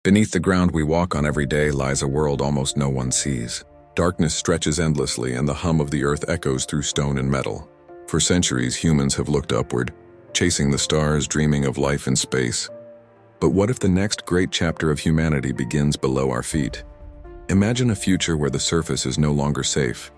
Beneath the ground we walk on every day lies a world almost no one sees. Darkness stretches endlessly and the hum of the earth echoes through stone and metal. For centuries, humans have looked upward, chasing the stars, dreaming of life in space. But what if the next great chapter of humanity begins below our feet? Imagine a future where the surface is no longer safe.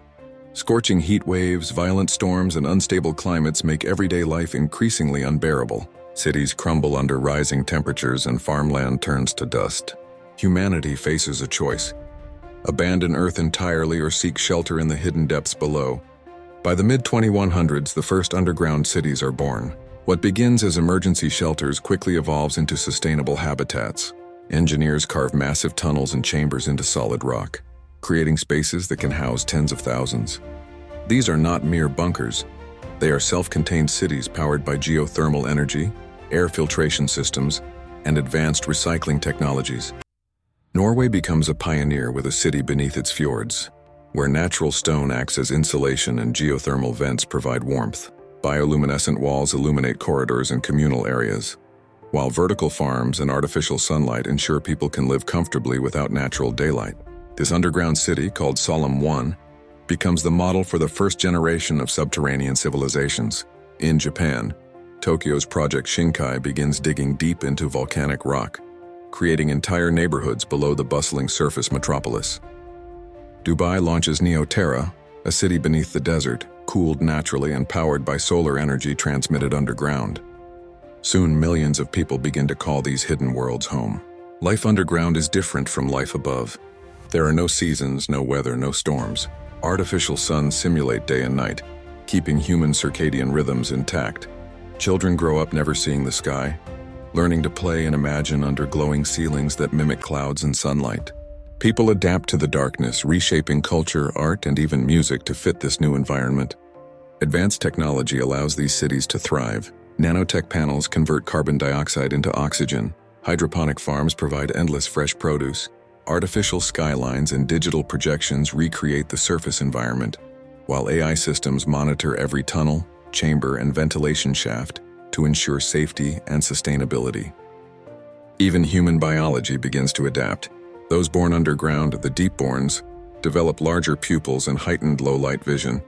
Scorching heat waves, violent storms, and unstable climates make everyday life increasingly unbearable. Cities crumble under rising temperatures and farmland turns to dust. Humanity faces a choice: abandon Earth entirely or seek shelter in the hidden depths below. By the mid-2100s, the first underground cities are born. What begins as emergency shelters quickly evolves into sustainable habitats. Engineers carve massive tunnels and chambers into solid rock, creating spaces that can house tens of thousands. These are not mere bunkers. They are self-contained cities powered by geothermal energy, air filtration systems, and advanced recycling technologies. Norway becomes a pioneer with a city beneath its fjords, where natural stone acts as insulation and geothermal vents provide warmth. Bioluminescent walls illuminate corridors and communal areas, while vertical farms and artificial sunlight ensure people can live comfortably without natural daylight. This underground city, called Solemn 1, becomes the model for the first generation of subterranean civilizations. In Japan, Tokyo's Project Shinkai begins digging deep into volcanic rock, creating entire neighborhoods below the bustling surface metropolis. Dubai launches Neoterra, a city beneath the desert, cooled naturally and powered by solar energy transmitted underground. Soon, millions of people begin to call these hidden worlds home. Life underground is different from life above. There are no seasons, no weather, no storms. Artificial suns simulate day and night, keeping human circadian rhythms intact. Children grow up never seeing the sky, learning to play and imagine under glowing ceilings that mimic clouds and sunlight. People adapt to the darkness, reshaping culture, art, and even music to fit this new environment. Advanced technology allows these cities to thrive. Nanotech panels convert carbon dioxide into oxygen. Hydroponic farms provide endless fresh produce. Artificial skylines and digital projections recreate the surface environment, while AI systems monitor every tunnel, chamber, and ventilation shaft to ensure safety and sustainability. Even human biology begins to adapt. Those born underground, the deepborns, develop larger pupils and heightened low-light vision.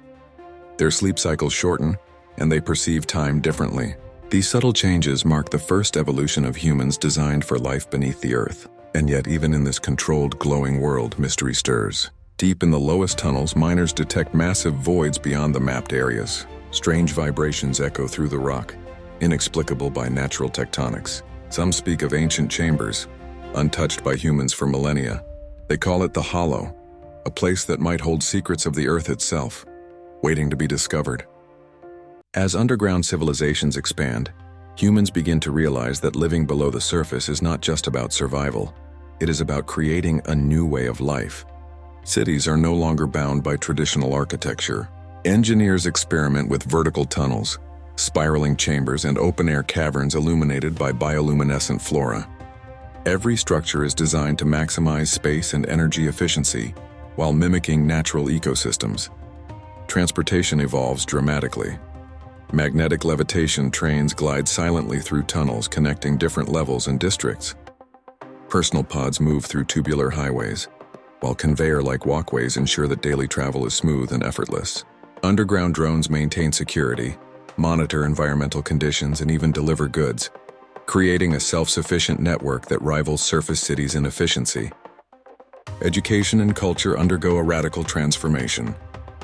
Their sleep cycles shorten, and they perceive time differently. These subtle changes mark the first evolution of humans designed for life beneath the earth. And yet, even in this controlled, glowing world, mystery stirs. Deep in the lowest tunnels, miners detect massive voids beyond the mapped areas. Strange vibrations echo through the rock, inexplicable by natural tectonics. Some speak of ancient chambers, untouched by humans for millennia. They call it the Hollow, a place that might hold secrets of the earth itself, waiting to be discovered. As underground civilizations expand, humans begin to realize that living below the surface is not just about survival. It is about creating a new way of life. Cities are no longer bound by traditional architecture. Engineers experiment with vertical tunnels, spiraling chambers, and open-air caverns illuminated by bioluminescent flora. Every structure is designed to maximize space and energy efficiency while mimicking natural ecosystems. Transportation evolves dramatically. Magnetic levitation trains glide silently through tunnels connecting different levels and districts. Personal pods move through tubular highways, while conveyor-like walkways ensure that daily travel is smooth and effortless. Underground drones maintain security, monitor environmental conditions, and even deliver goods, creating a self-sufficient network that rivals surface cities in efficiency. Education and culture undergo a radical transformation.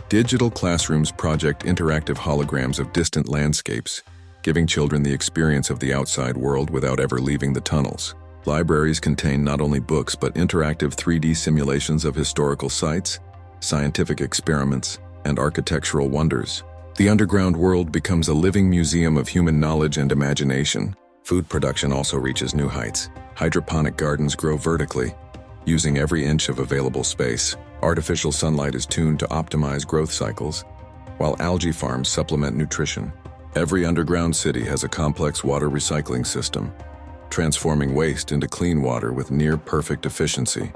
Digital classrooms project interactive holograms of distant landscapes, giving children the experience of the outside world without ever leaving the tunnels. Libraries contain not only books but interactive 3D simulations of historical sites, scientific experiments, and architectural wonders. The underground world becomes a living museum of human knowledge and imagination. Food production also reaches new heights. Hydroponic gardens grow vertically, using every inch of available space. Artificial sunlight is tuned to optimize growth cycles, while algae farms supplement nutrition. Every underground city has a complex water recycling system, transforming waste into clean water with near-perfect efficiency.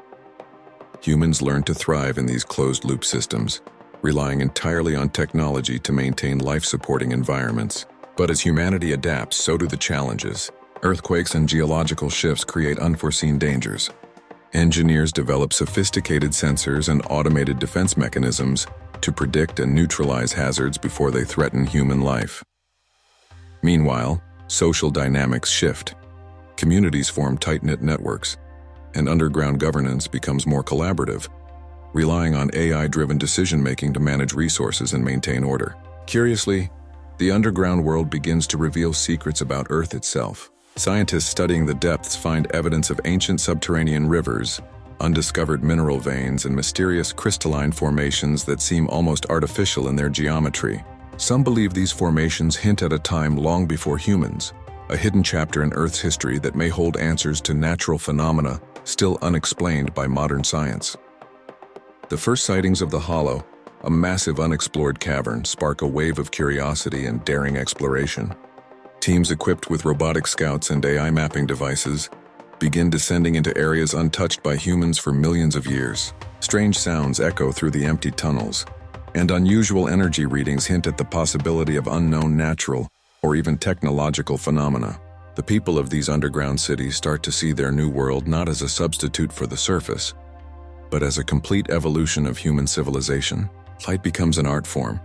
Humans learn to thrive in these closed-loop systems, relying entirely on technology to maintain life-supporting environments. But as humanity adapts, so do the challenges. Earthquakes and geological shifts create unforeseen dangers. Engineers develop sophisticated sensors and automated defense mechanisms to predict and neutralize hazards before they threaten human life. Meanwhile, social dynamics shift. Communities form tight-knit networks, and underground governance becomes more collaborative, relying on AI-driven decision-making to manage resources and maintain order. Curiously, the underground world begins to reveal secrets about Earth itself. Scientists studying the depths find evidence of ancient subterranean rivers, undiscovered mineral veins, and mysterious crystalline formations that seem almost artificial in their geometry. Some believe these formations hint at a time long before humans, a hidden chapter in Earth's history that may hold answers to natural phenomena still unexplained by modern science. The first sightings of the Hollow, a massive unexplored cavern, spark a wave of curiosity and daring exploration. Teams equipped with robotic scouts and AI mapping devices begin descending into areas untouched by humans for millions of years. Strange sounds echo through the empty tunnels, and unusual energy readings hint at the possibility of unknown natural or even technological phenomena. The people of these underground cities start to see their new world not as a substitute for the surface, but as a complete evolution of human civilization. Light becomes an art form,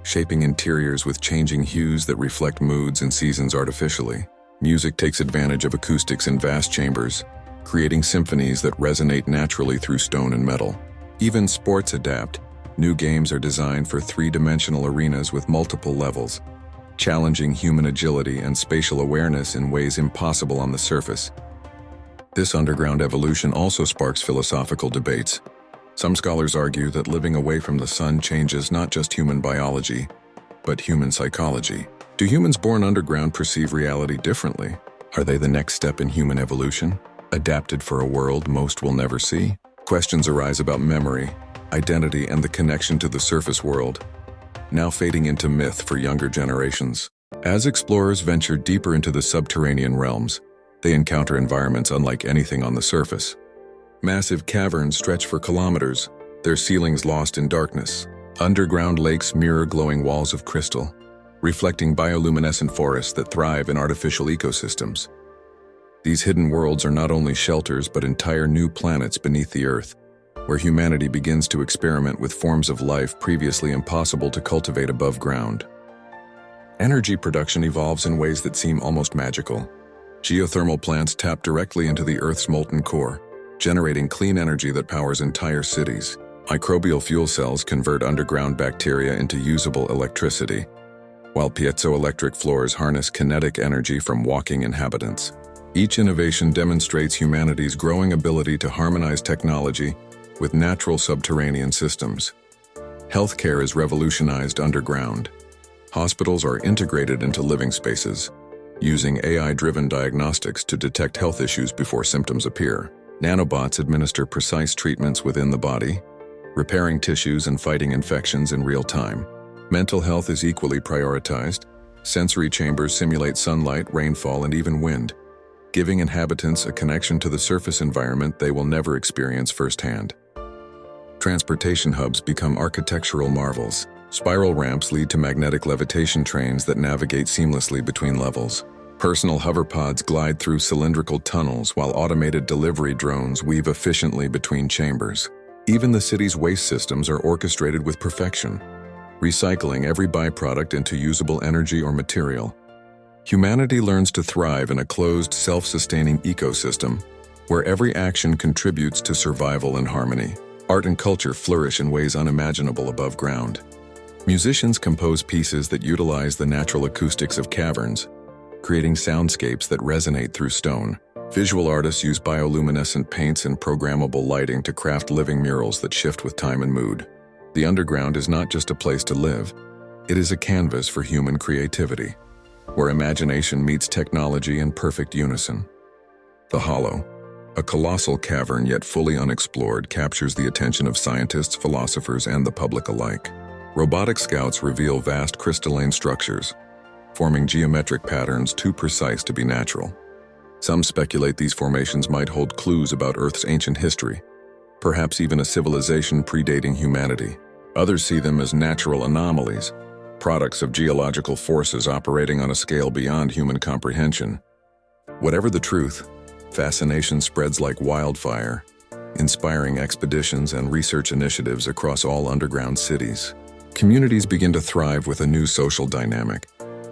shaping interiors with changing hues that reflect moods and seasons artificially. Music takes advantage of acoustics in vast chambers, creating symphonies that resonate naturally through stone and metal. Even sports adapt. New games are designed for three-dimensional arenas with multiple levels, challenging human agility and spatial awareness in ways impossible on the surface. This underground evolution also sparks philosophical debates. Some scholars argue that living away from the sun changes not just human biology, but human psychology. Do humans born underground perceive reality differently? Are they the next step in human evolution, adapted for a world most will never see? Questions arise about memory, identity, and the connection to the surface world, now fading into myth for younger generations. As explorers venture deeper into the subterranean realms, they encounter environments unlike anything on the surface. Massive caverns stretch for kilometers, their ceilings lost in darkness. Underground lakes mirror glowing walls of crystal, reflecting bioluminescent forests that thrive in artificial ecosystems. These hidden worlds are not only shelters but entire new planets beneath the Earth, where humanity begins to experiment with forms of life previously impossible to cultivate above ground. Energy production evolves in ways that seem almost magical. Geothermal plants tap directly into the Earth's molten core, generating clean energy that powers entire cities. Microbial fuel cells convert underground bacteria into usable electricity, while piezoelectric floors harness kinetic energy from walking inhabitants. Each innovation demonstrates humanity's growing ability to harmonize technology with natural subterranean systems. Healthcare is revolutionized underground. Hospitals are integrated into living spaces, using AI-driven diagnostics to detect health issues before symptoms appear. Nanobots administer precise treatments within the body, repairing tissues and fighting infections in real time. Mental health is equally prioritized. Sensory chambers simulate sunlight, rainfall, and even wind, giving inhabitants a connection to the surface environment they will never experience firsthand. Transportation hubs become architectural marvels. Spiral ramps lead to magnetic levitation trains that navigate seamlessly between levels. Personal hoverpods glide through cylindrical tunnels while automated delivery drones weave efficiently between chambers. Even the city's waste systems are orchestrated with perfection, recycling every byproduct into usable energy or material. Humanity learns to thrive in a closed, self-sustaining ecosystem where every action contributes to survival and harmony. Art and culture flourish in ways unimaginable above ground. Musicians compose pieces that utilize the natural acoustics of caverns, creating soundscapes that resonate through stone. Visual artists use bioluminescent paints and programmable lighting to craft living murals that shift with time and mood. The underground is not just a place to live, it is a canvas for human creativity, where imagination meets technology in perfect unison. The Hollow, a colossal cavern yet fully unexplored, captures the attention of scientists, philosophers, and the public alike. Robotic scouts reveal vast crystalline structures, forming geometric patterns too precise to be natural. Some speculate these formations might hold clues about Earth's ancient history, perhaps even a civilization predating humanity. Others see them as natural anomalies, products of geological forces operating on a scale beyond human comprehension. Whatever the truth, fascination spreads like wildfire, inspiring expeditions and research initiatives across all underground cities. Communities begin to thrive with a new social dynamic.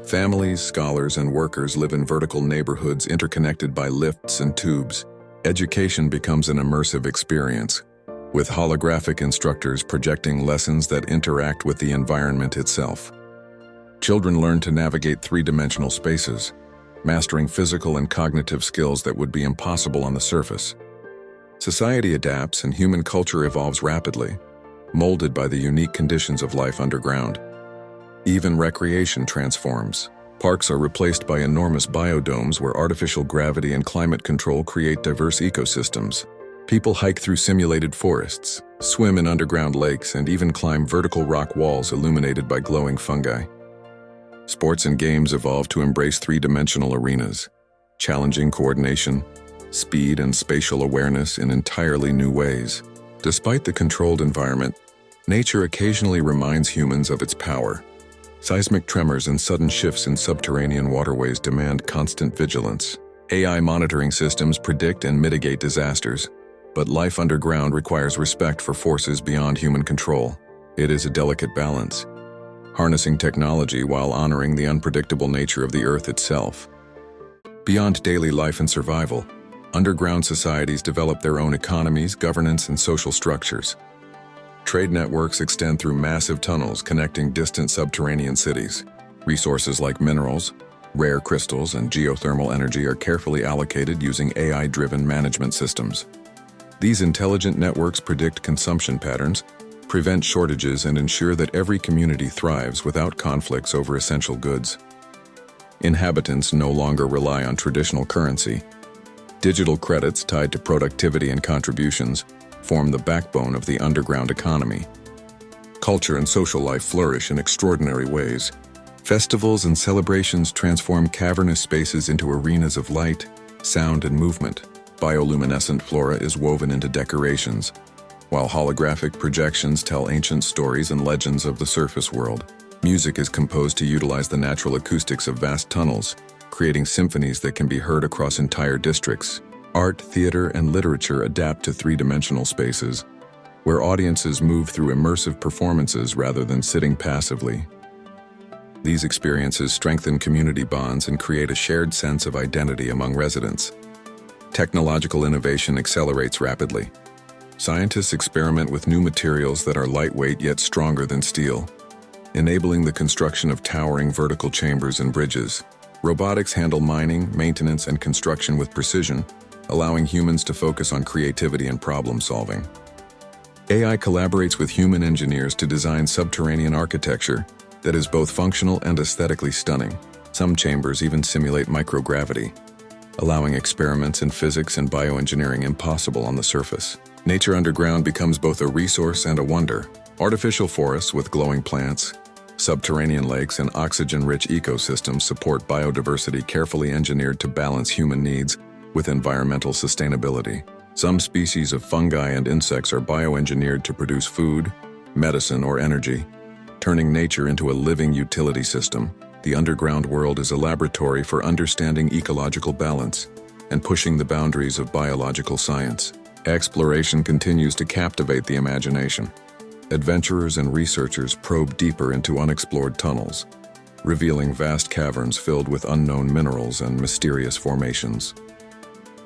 Families, scholars, and workers live in vertical neighborhoods interconnected by lifts and tubes. Education becomes an immersive experience, with holographic instructors projecting lessons that interact with the environment itself. Children learn to navigate three-dimensional spaces, mastering physical and cognitive skills that would be impossible on the surface. Society adapts and human culture evolves rapidly, molded by the unique conditions of life underground. Even recreation transforms. Parks are replaced by enormous biodomes where artificial gravity and climate control create diverse ecosystems. People hike through simulated forests, swim in underground lakes, and even climb vertical rock walls illuminated by glowing fungi. Sports and games evolve to embrace three-dimensional arenas, challenging coordination, speed, and spatial awareness in entirely new ways. Despite the controlled environment, nature occasionally reminds humans of its power. Seismic tremors and sudden shifts in subterranean waterways demand constant vigilance. AI monitoring systems predict and mitigate disasters, but life underground requires respect for forces beyond human control. It is a delicate balance, harnessing technology while honoring the unpredictable nature of the Earth itself. Beyond daily life and survival, underground societies develop their own economies, governance, and social structures. Trade networks extend through massive tunnels connecting distant subterranean cities. Resources like minerals, rare crystals, and geothermal energy are carefully allocated using AI-driven management systems. These intelligent networks predict consumption patterns, prevent shortages, and ensure that every community thrives without conflicts over essential goods. Inhabitants no longer rely on traditional currency. Digital credits tied to productivity and contributions form the backbone of the underground economy. Culture and social life flourish in extraordinary ways. Festivals and celebrations transform cavernous spaces into arenas of light, sound, and movement. Bioluminescent flora is woven into decorations, while holographic projections tell ancient stories and legends of the surface world. Music is composed to utilize the natural acoustics of vast tunnels, creating symphonies that can be heard across entire districts. Art, theater, and literature adapt to three-dimensional spaces, where audiences move through immersive performances rather than sitting passively. These experiences strengthen community bonds and create a shared sense of identity among residents. Technological innovation accelerates rapidly. Scientists experiment with new materials that are lightweight yet stronger than steel, enabling the construction of towering vertical chambers and bridges. Robotics handle mining, maintenance, and construction with precision, allowing humans to focus on creativity and problem-solving. AI collaborates with human engineers to design subterranean architecture that is both functional and aesthetically stunning. Some chambers even simulate microgravity, allowing experiments in physics and bioengineering impossible on the surface. Nature underground becomes both a resource and a wonder. Artificial forests with glowing plants, subterranean lakes, and oxygen-rich ecosystems support biodiversity carefully engineered to balance human needs with environmental sustainability. Some species of fungi and insects are bioengineered to produce food, medicine, or energy, turning nature into a living utility system. The underground world is a laboratory for understanding ecological balance and pushing the boundaries of biological science. Exploration continues to captivate the imagination. Adventurers and researchers probe deeper into unexplored tunnels, revealing vast caverns filled with unknown minerals and mysterious formations.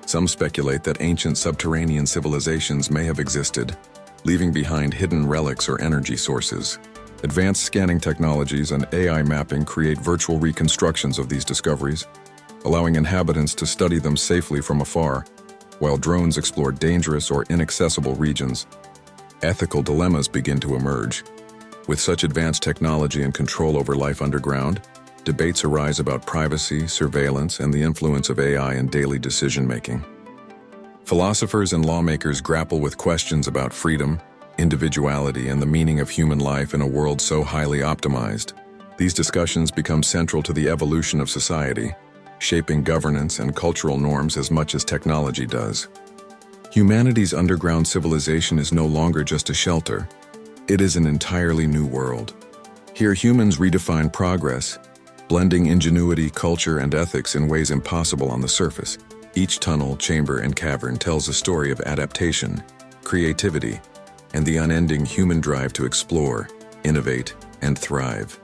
Some speculate that ancient subterranean civilizations may have existed, leaving behind hidden relics or energy sources. Advanced scanning technologies and AI mapping create virtual reconstructions of these discoveries, allowing inhabitants to study them safely from afar, while drones explore dangerous or inaccessible regions. Ethical dilemmas begin to emerge. With such advanced technology and control over life underground, debates arise about privacy, surveillance, and the influence of AI in daily decision-making. Philosophers and lawmakers grapple with questions about freedom, individuality, and the meaning of human life in a world so highly optimized. These discussions become central to the evolution of society, shaping governance and cultural norms as much as technology does. Humanity's underground civilization is no longer just a shelter. It is an entirely new world. Here humans redefine progress, blending ingenuity, culture, and ethics in ways impossible on the surface. Each tunnel, chamber, and cavern tells a story of adaptation, creativity, and the unending human drive to explore, innovate, and thrive.